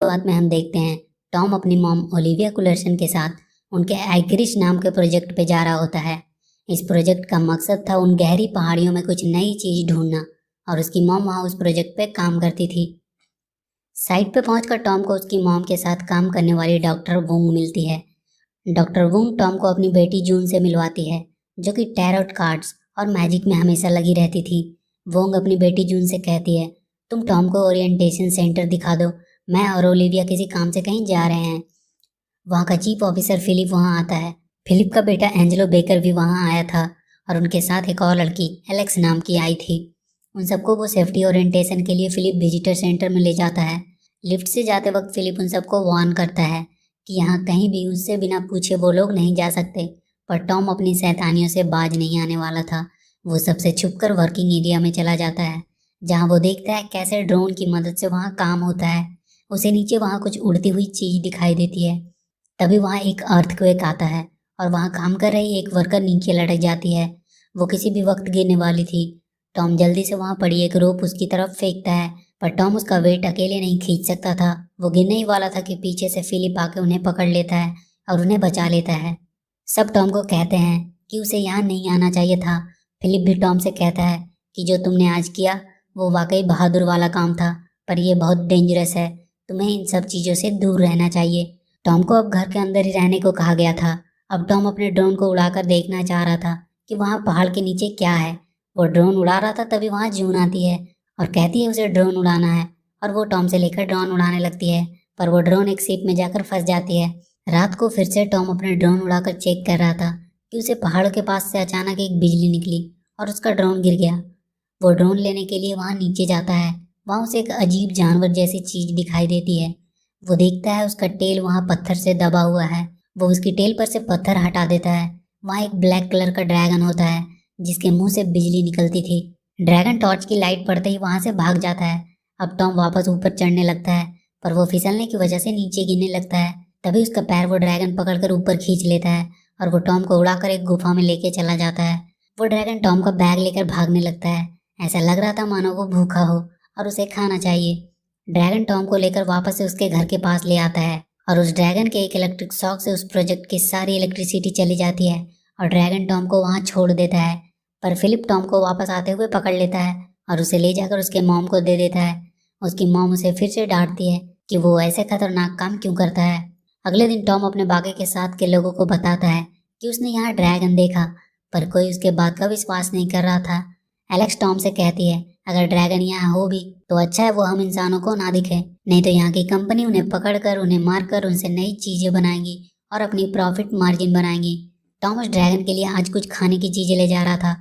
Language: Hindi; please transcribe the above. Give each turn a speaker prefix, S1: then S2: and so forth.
S1: शुरुआत में हम देखते हैं टॉम अपनी मॉम ओलिविया कुलर्सन के साथ उनके आइगरिश नाम के प्रोजेक्ट पे जा रहा होता है। इस प्रोजेक्ट का मकसद था उन गहरी पहाड़ियों में कुछ नई चीज ढूंढना और उसकी मॉम वहाँ उस प्रोजेक्ट पे काम करती थी। साइट पे पहुंचकर टॉम को उसकी मॉम के साथ काम करने वाली डॉक्टर वुंग मिलती है। डॉक्टर वुंग टॉम को अपनी बेटी जून से मिलवाती है, जो कि टैरोट कार्ड्स और मैजिक में हमेशा लगी रहती थी। वोंग अपनी बेटी जून से कहती है, तुम टॉम को ओरिएंटेशन सेंटर दिखा दो, मैं और ओलिविया किसी काम से कहीं जा रहे हैं। वहाँ का चीफ ऑफिसर फिलिप वहाँ आता है। फिलिप का बेटा एंजेलो बेकर भी वहाँ आया था और उनके साथ एक और लड़की एलेक्स नाम की आई थी। उन सबको वो सेफ्टी ओरिएंटेशन के लिए फिलिप विजिटर सेंटर में ले जाता है। लिफ्ट से जाते वक्त फिलिप उन सबको वार्न करता है कि यहाँ कहीं भी उससे बिना पूछे वो लोग नहीं जा सकते, पर टॉम अपनी शैतानियों से बाज नहीं आने वाला था। वो सबसे छुपकर वर्किंग एरिया में चला जाता है, जहाँ वो देखता है कैसे ड्रोन की मदद से वहाँ काम होता है। उसे नीचे वहाँ कुछ उड़ती हुई चीज दिखाई देती है। तभी वहाँ एक अर्थक्वेक आता है और वहाँ काम कर रही एक वर्कर नीचे लटक जाती है। वो किसी भी वक्त गिरने वाली थी। टॉम जल्दी से वहाँ पड़ी एक रोप उसकी तरफ फेंकता है, पर टॉम उसका वेट अकेले नहीं खींच सकता था। वो गिरने ही वाला था कि पीछे से फिलिप आके उन्हें पकड़ लेता है और उन्हें बचा लेता है। सब टॉम को कहते हैं कि उसे यहाँ नहीं आना चाहिए था। फिलिप भी टॉम से कहता है कि जो तुमने आज किया वो वाकई बहादुर वाला काम था, पर यह बहुत डेंजरस है, तुम्हें इन सब चीज़ों से दूर रहना चाहिए। टॉम को अब घर के अंदर ही रहने को कहा गया था। अब टॉम अपने ड्रोन को उड़ाकर देखना चाह रहा था कि वहाँ पहाड़ के नीचे क्या है। वो ड्रोन उड़ा रहा था, तभी वहाँ जून आती है और कहती है उसे ड्रोन उड़ाना है, और वो टॉम से लेकर ड्रोन उड़ाने लगती है, पर वो ड्रोन एक सीप में जाकर फंस जाती है। रात को फिर से टॉम अपने ड्रोन उड़ाकर चेक कर रहा था कि उसे पहाड़ के पास से अचानक एक बिजली निकली और उसका ड्रोन गिर गया। वो ड्रोन लेने के लिए वहाँ नीचे जाता है। वहाँ उसे एक अजीब जानवर जैसी चीज दिखाई देती है। वो देखता है उसका टेल वहाँ पत्थर से दबा हुआ है। वो उसकी टेल पर से पत्थर हटा देता है। वहाँ एक ब्लैक कलर का ड्रैगन होता है जिसके मुंह से बिजली निकलती थी। ड्रैगन टॉर्च की लाइट पड़ते ही वहाँ से भाग जाता है। अब टॉम वापस ऊपर चढ़ने लगता है, पर वो फिसलने की वजह से नीचे गिरने लगता है। तभी उसका पैर वो ड्रैगन पकड़कर ऊपर खींच लेता है और वो टॉम को उड़ाकर एक गुफा में लेके चला जाता है। वो ड्रैगन टॉम का बैग लेकर भागने लगता है। ऐसा लग रहा था मानो वो भूखा हो और उसे खाना चाहिए। ड्रैगन टॉम को लेकर वापस से उसके घर के पास ले आता है और उस ड्रैगन के एक इलेक्ट्रिक शॉक से उस प्रोजेक्ट की सारी इलेक्ट्रिसिटी चली जाती है और ड्रैगन टॉम को वहाँ छोड़ देता है। पर फिलिप टॉम को वापस आते हुए पकड़ लेता है और उसे ले जाकर उसके मॉम को दे देता है। उसकी मॉम उसे फिर से डांटती है कि वो ऐसे खतरनाक काम क्यों करता है। अगले दिन टॉम अपने बाकी के साथ के लोगों को बताता है कि उसने यहाँ ड्रैगन देखा, पर कोई उसके बात का विश्वास नहीं कर रहा था। एलेक्स टॉम से कहती है अगर ड्रैगन यहाँ हो भी तो अच्छा है वो हम इंसानों को ना दिखे, नहीं तो यहाँ की कंपनी उन्हें पकड़कर उन्हें मारकर उनसे नई चीजें बनाएगी और अपनी प्रॉफिट मार्जिन बनाएगी। टॉम उस ड्रैगन के लिए आज कुछ खाने की चीजें ले जा रहा था